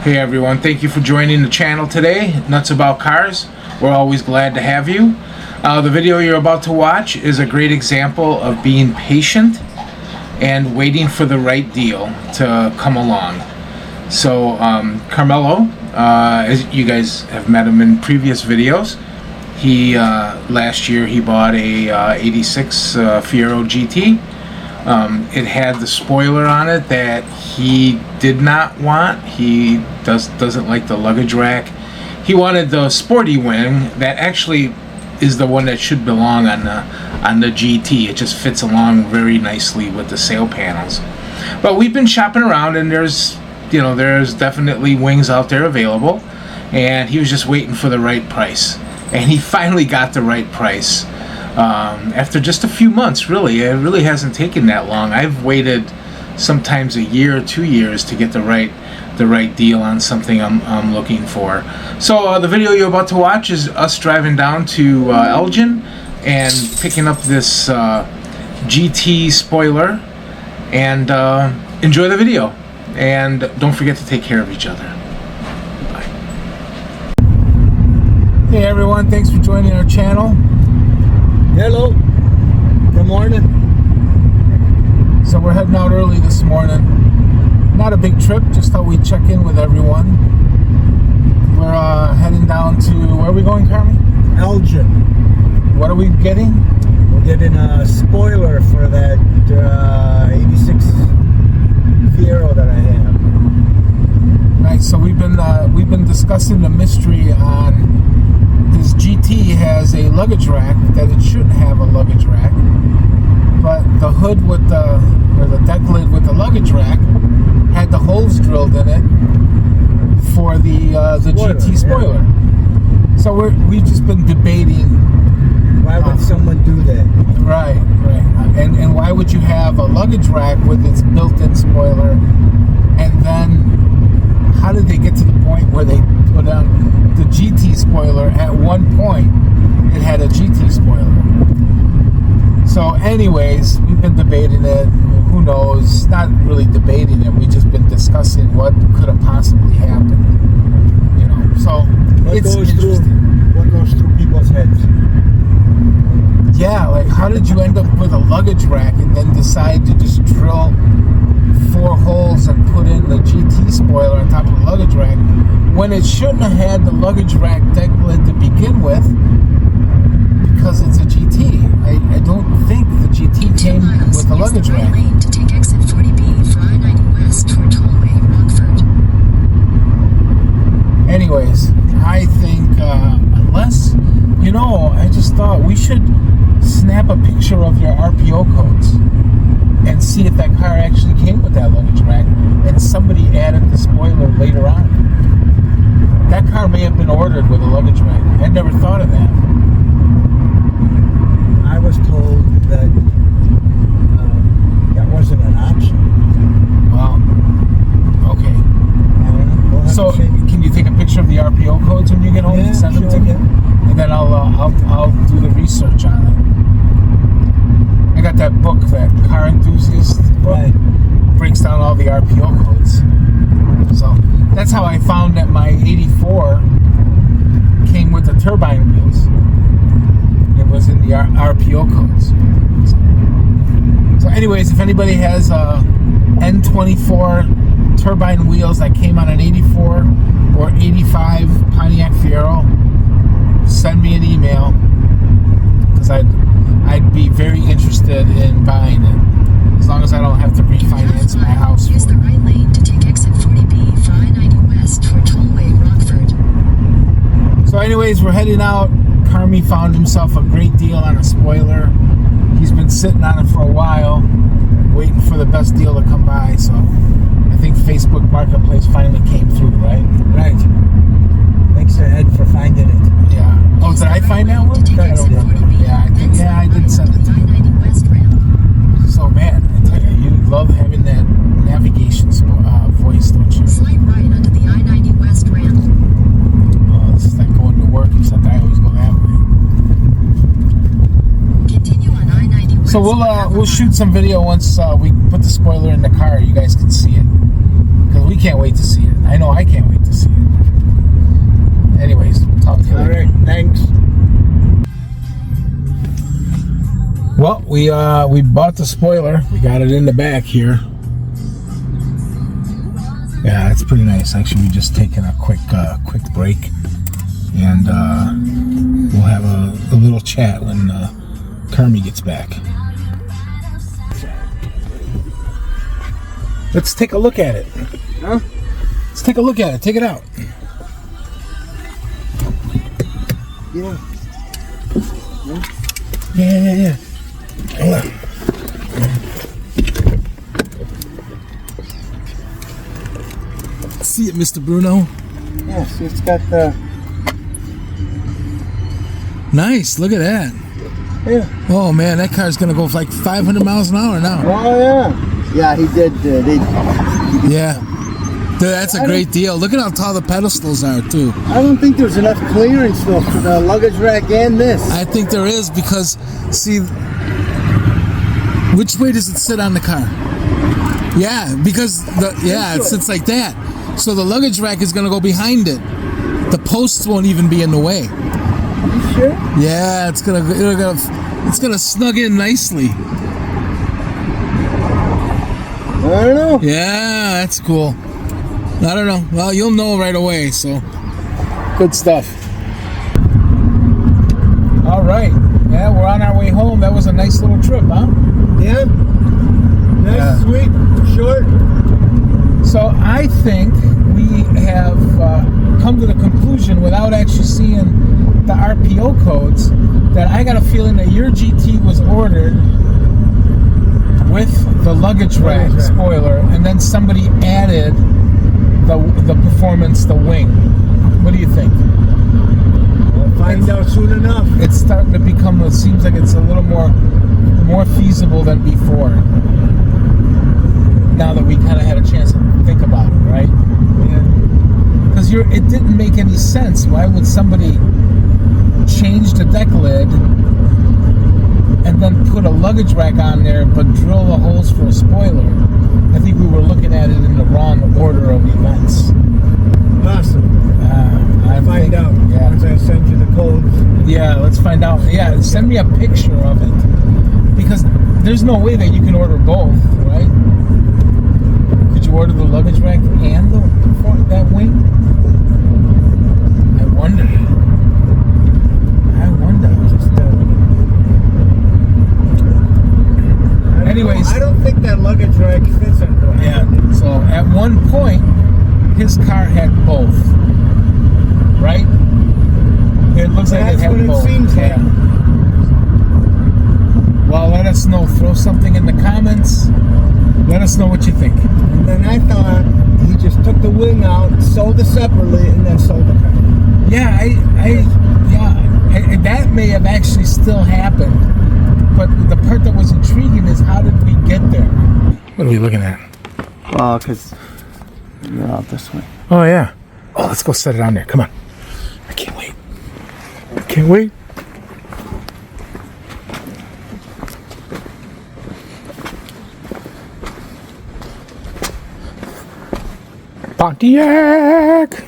Hey everyone, thank you for joining the channel today. Nuts About Cars. We're always glad to have you. The video you're about to watch is a great example of being patient and waiting for the right deal to come along. So Carmelo, as you guys have met him in previous videos, he last year he bought a 86 Fiero GT. It had the spoiler on it that he did not want. He doesn't like the luggage rack. He wanted the sporty wing that actually is the one that should belong on the GT. It just fits along very nicely with the sail panels. But we've been shopping around, and there's definitely wings out there available, and he was just waiting for the right price, and he finally got the right price. After just a few months, really. It really hasn't taken that long. I've waited sometimes a year or 2 years to get the right deal on something I'm looking for. So the video you're about to watch is us driving down to Elgin and picking up this GT spoiler, and enjoy the video, and don't forget to take care of each other. Bye. Hey everyone, thanks for joining our channel. Hello. Good morning. So we're heading out early this morning. Not a big trip, just thought we'd check in with everyone. We're heading down to, where are we going, Carmi? Elgin. What are we getting? We're getting a spoiler for that 86 Fiero that I have. Nice. So we've been discussing the mystery on his GT. Has a luggage rack that it shouldn't have a luggage rack, but the hood with the deck lid with the luggage rack had the holes drilled in it for the spoiler, GT spoiler. Yeah. So we've just been debating, why would someone do that? Right. And why would you have a luggage rack with its built-in spoiler, and then how did they get to the point where they put on the GT spoiler? At one point it had a GT spoiler. So anyways, we've been debating it. Who knows? Not really debating it, we've just been discussing what could have possibly happened. So it's interesting. What goes through people's heads? Yeah, like how did you end up with a luggage rack and then decide to just drill 4 holes and put in the GT spoiler on top of the luggage rack when it shouldn't have had the luggage rack deck lid to begin with, because it's a GT. I don't think the GT came with a luggage rack. Lane to take exit 40B for I-90 West toward Tollway, Rockford. Anyways, I think unless, I just thought we should snap a picture of your RPO codes and see if that car actually came with that luggage rack and somebody added the spoiler later on. That car may have been ordered with a luggage rack. I never thought of that. I was told that that wasn't an option. Well, okay. We'll So, can you take a picture of the RPO codes when you get home and send them to me? Yeah. And then I'll do the research on it. I got that book, that Car Enthusiast book. Right. Breaks down all the RPO codes. So that's how I found that my 84 came with the turbine wheels. It was in the RPO codes. So anyways, if anybody has N24 turbine wheels that came on an 84 or 85 Pontiac Fiero, send me an email, because I'd be very interested in buying it, as long as I don't have to refinance my house. Use the right lane to take exit 40B for I-90 West toward Tollway, Rockford. So anyways, we're heading out. Carmi found himself a great deal on a spoiler. He's been sitting on it for a while, waiting for the best deal to come by. So I think Facebook Marketplace finally came through, right? Right. Thanks ahead for finding it. Yeah. Oh, did I find that one? I don't know. Yeah, I did send it to you. I-90 West ramp. So man, I tell you, you love having that navigation voice, don't you? Slight right onto the I-90 West ramp. This is like going to work, except I always go that way. Continue on I-90 West. So we'll shoot some video once we put the spoiler in the car. You guys can see it. because we can't wait to see it. I know I can't wait to see it. Anyways, we'll talk to you later. All right, thanks. Well, we bought the spoiler. We got it in the back here. Yeah, it's pretty nice. Actually, we just taken a quick break, and we'll have a little chat when Kermie gets back. Let's take a look at it. Huh? Let's take a look at it. Take it out. Yeah. Yeah. Hold on. See it, Mr. Bruno? Yeah, see, it's got the... Nice. Look at that. Yeah. Oh, man, that car's going to go like 500 miles an hour now. Oh, yeah. Yeah, he did. Yeah. Dude, that's a great deal. Look at how tall the pedestals are, too. I don't think there's enough clearance, though, for the luggage rack and this. I think there is because, see, which way does it sit on the car? Yeah, because, it sits like that. So the luggage rack is going to go behind it. The posts won't even be in the way. You sure? Yeah, it's gonna snug in nicely. I don't know. Yeah, that's cool. I don't know. Well, you'll know right away, so good stuff. All right. Yeah, we're on our way home. That was a nice little trip, huh? Yeah. Nice, sweet, short. So I think we have come to the conclusion, without actually seeing the RPO codes, that I got a feeling that your GT was ordered with the luggage rack spoiler, and then somebody added the performance, the wing. What do you think? We'll find out soon enough. It's starting to become, it seems like it's a little more feasible than before. Now that we kind of had a chance to think about it, right? Yeah. Because it didn't make any sense. Why would somebody change the deck lid and then put a luggage rack on there but drill the holes for a spoiler? I think we were looking at it in the wrong order of events. Awesome. I'll find out. Yeah. Once I send you the codes. Yeah, let's find out. Yeah, send me a picture of it. Because there's no way that you can order both, right? Could you order the luggage rack and that wing? I wonder. Anyways, I don't think that luggage rack fits under it. Yeah. So at one point, his car had both, right? It looks like it had both. That's what it seems like. Well, let us know. Throw something in the comments. Let us know what you think. And then I thought he just took the wing out, sold it separately, and then sold the car. Yeah, that may have actually still happened. But the part that was intriguing is, how did we get there? What are we looking at? Well, because you're out this way. Oh, yeah. Oh, let's go set it on there. Come on. I can't wait. Can't wait. Pontiac!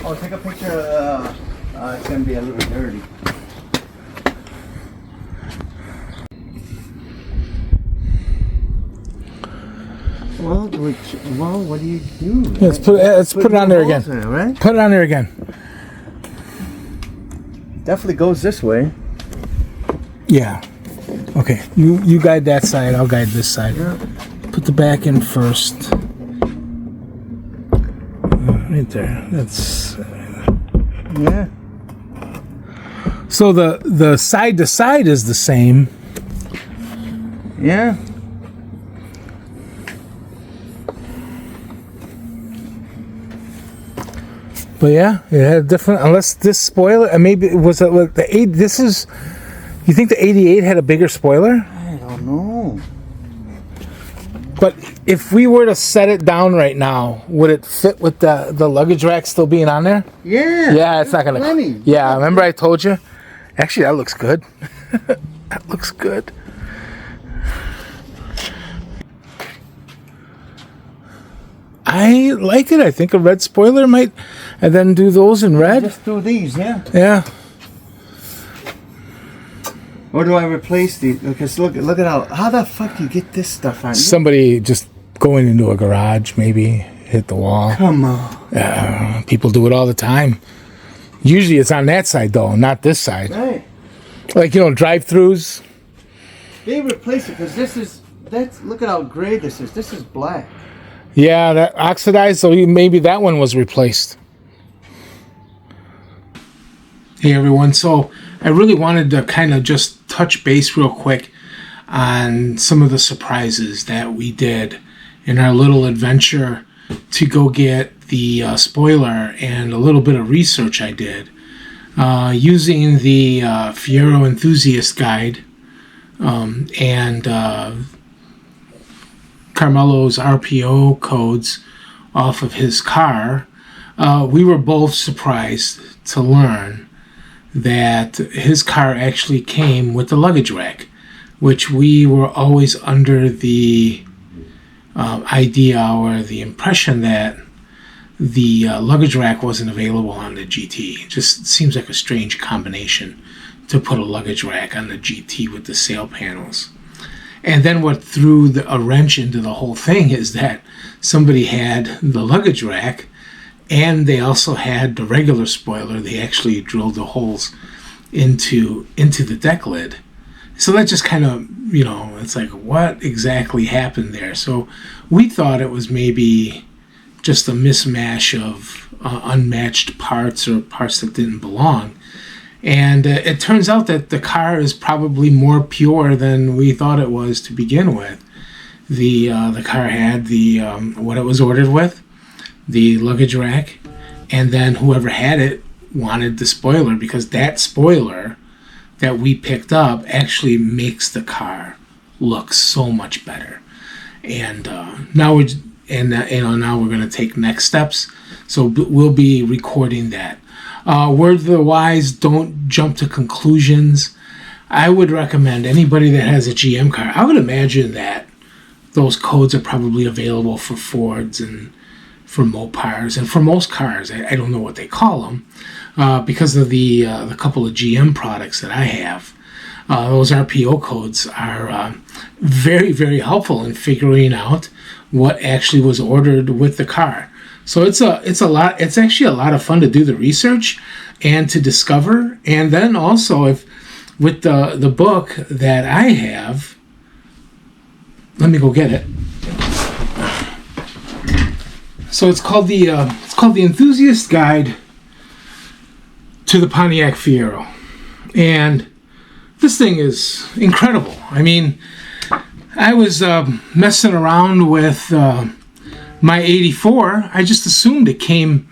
Oh, take a picture. It's going to be a little dirty. Well, what do you do? Yeah, let's put it on there again. There, right? Put it on there again. Definitely goes this way. Yeah. Okay. You guide that side. I'll guide this side. Yeah. Put the back in first. Right there. That's. Yeah. So the side to side is the same. Yeah. But yeah, it had different. Unless this spoiler, and maybe it was the 8. This is. You think the 88 had a bigger spoiler? I don't know. But if we were to set it down right now, would it fit with the luggage rack still being on there? Yeah. Yeah, it's not gonna. Plenty. Yeah, remember I told you? Actually, that looks good. That looks good. I like it. I think a red spoiler might, and then do those in red. Just do these, yeah. Yeah. Or do I replace these? Because look at how the fuck do you get this stuff on? Somebody just going into a garage, maybe hit the wall. Come on. People do it all the time. Usually it's on that side though, not this side. Right. Like, you know, drive-throughs. They replace it because look at how gray this is. This is black. Yeah, that oxidized, so maybe that one was replaced. Hey everyone, so I really wanted to kind of just touch base real quick on some of the surprises that we did in our little adventure to go get the spoiler, and a little bit of research I did using the Fiero Enthusiast guide and Carmelo's RPO codes off of his car. We were both surprised to learn that his car actually came with the luggage rack, which we were always under the idea or the impression that the luggage rack wasn't available on the GT. It just seems like a strange combination to put a luggage rack on the GT with the sail panels. And then what threw a wrench into the whole thing is that somebody had the luggage rack and they also had the regular spoiler. They actually drilled the holes into the deck lid. So that just kind of, you know, it's like, what exactly happened there? So we thought it was maybe just a mismatch of unmatched parts or parts that didn't belong. And it turns out that the car is probably more pure than we thought it was to begin with. The car had the what it was ordered with, the luggage rack, and then whoever had it wanted the spoiler, because that spoiler that we picked up actually makes the car look so much better. And now we're going to take next steps. So we'll be recording that. Word of the wise, don't jump to conclusions. I would recommend anybody that has a GM car, I would imagine that those codes are probably available for Fords and for Mopars and for most cars. I don't know what they call them because of the couple of GM products that I have. Those RPO codes are very, very helpful in figuring out what actually was ordered with the car. So it's actually a lot of fun to do the research and to discover. And then also, with the book that I have, let me go get it. So it's called the Enthusiast Guide to the Pontiac Fiero, and this thing is incredible. I mean, I was messing around with my 84. I just assumed it came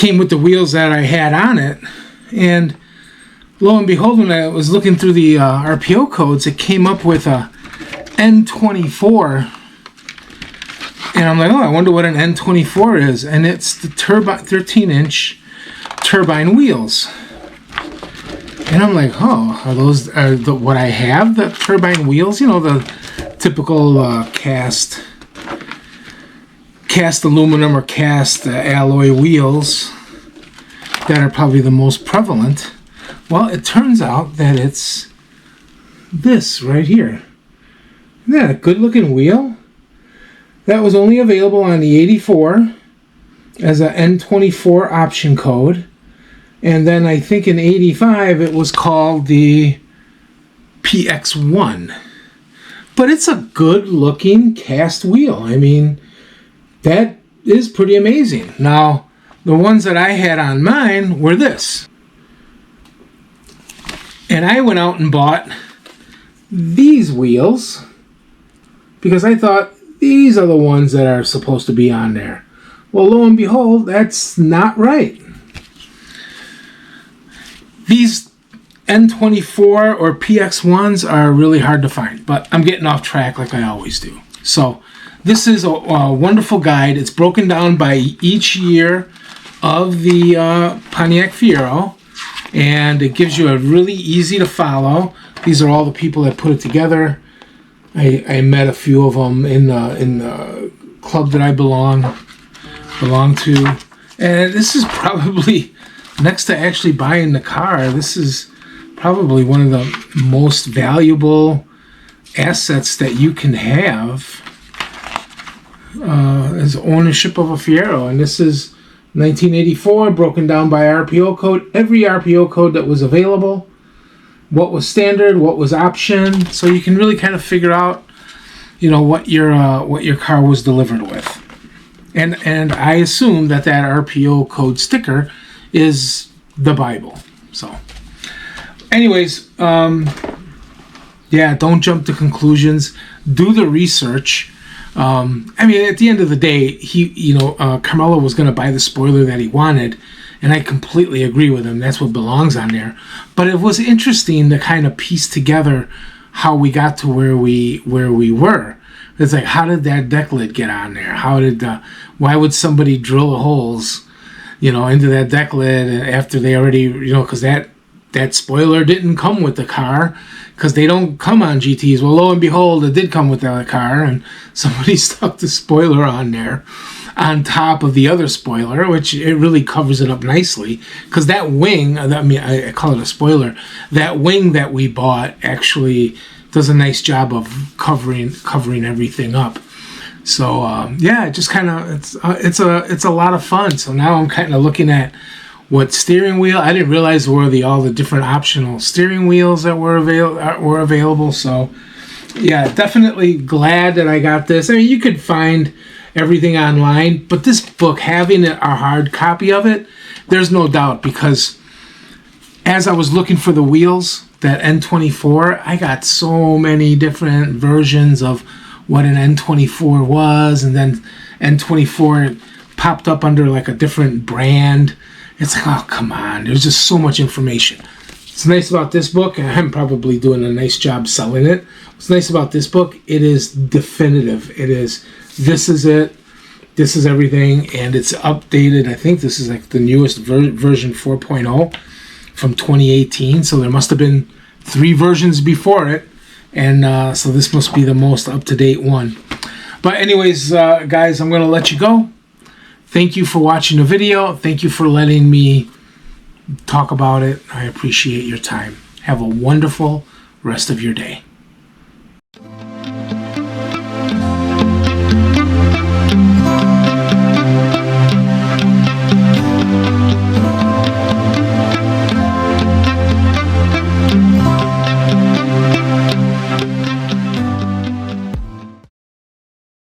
with the wheels that I had on it, and lo and behold, when I was looking through the RPO codes, it came up with a N24, and I'm like, oh, I wonder what an N24 is, and it's the 13-inch turbine wheels. And I'm like, oh, are those what I have, the turbine wheels? You know, the typical cast aluminum or cast alloy wheels that are probably the most prevalent. Well, it turns out that it's this right here. Isn't that a good looking wheel? That was only available on the 84 as a N24 option code. And then I think in 85 it was called the PX1. But it's a good looking cast wheel. I mean, that is pretty amazing. Now, the ones that I had on mine were this. And I went out and bought these wheels because I thought these are the ones that are supposed to be on there. Well, lo and behold, that's not right. These N24 or PX1s are really hard to find, but I'm getting off track like I always do. So this is a wonderful guide. It's broken down by each year of the Pontiac Fiero, and it gives you a really easy to follow. These are all the people that put it together. I met a few of them in the club that I belong to. And this is probably, next to actually buying the car, this is probably one of the most valuable assets that you can have as ownership of a Fiero. And this is 1984, broken down by RPO code. Every RPO code that was available, what was standard, what was option, so you can really kind of figure out, you know, what your car was delivered with. And I assume that RPO code sticker is the Bible. So, anyways, yeah, don't jump to conclusions. Do the research. I mean, at the end of the day, Carmelo was going to buy the spoiler that he wanted, and I completely agree with him. That's what belongs on there. But it was interesting to kind of piece together how we got to where we were. It's like, how did that deck lid get on there? Why would somebody drill the holes, into that deck lid after they already, because that spoiler didn't come with the car, because they don't come on GTs. Well, lo and behold, it did come with the car, and somebody stuck the spoiler on there on top of the other spoiler, which it really covers it up nicely, because that wing, I call it a spoiler, that wing that we bought actually does a nice job of covering everything up. So yeah, it just kind of it's a lot of fun. So now I'm kind of looking at what steering wheel. I didn't realize there were all the different optional steering wheels that were available. So yeah, definitely glad that I got this. I mean, you could find everything online, but this book, having a hard copy of it, there's no doubt, because as I was looking for the wheels, that N24, I got so many different versions of what an N24 was, and then N24 popped up under like a different brand. It's like, oh, come on. There's just so much information. What's nice about this book, and I'm probably doing a nice job selling it. What's nice about this book, it is definitive. It is, this is it. This is everything, and it's updated. I think this is like the newest version 4.0 from 2018. So there must have been 3 versions before it. And so this must be the most up-to-date one. But anyways, guys, I'm going to let you go. Thank you for watching the video. Thank you for letting me talk about it. I appreciate your time. Have a wonderful rest of your day.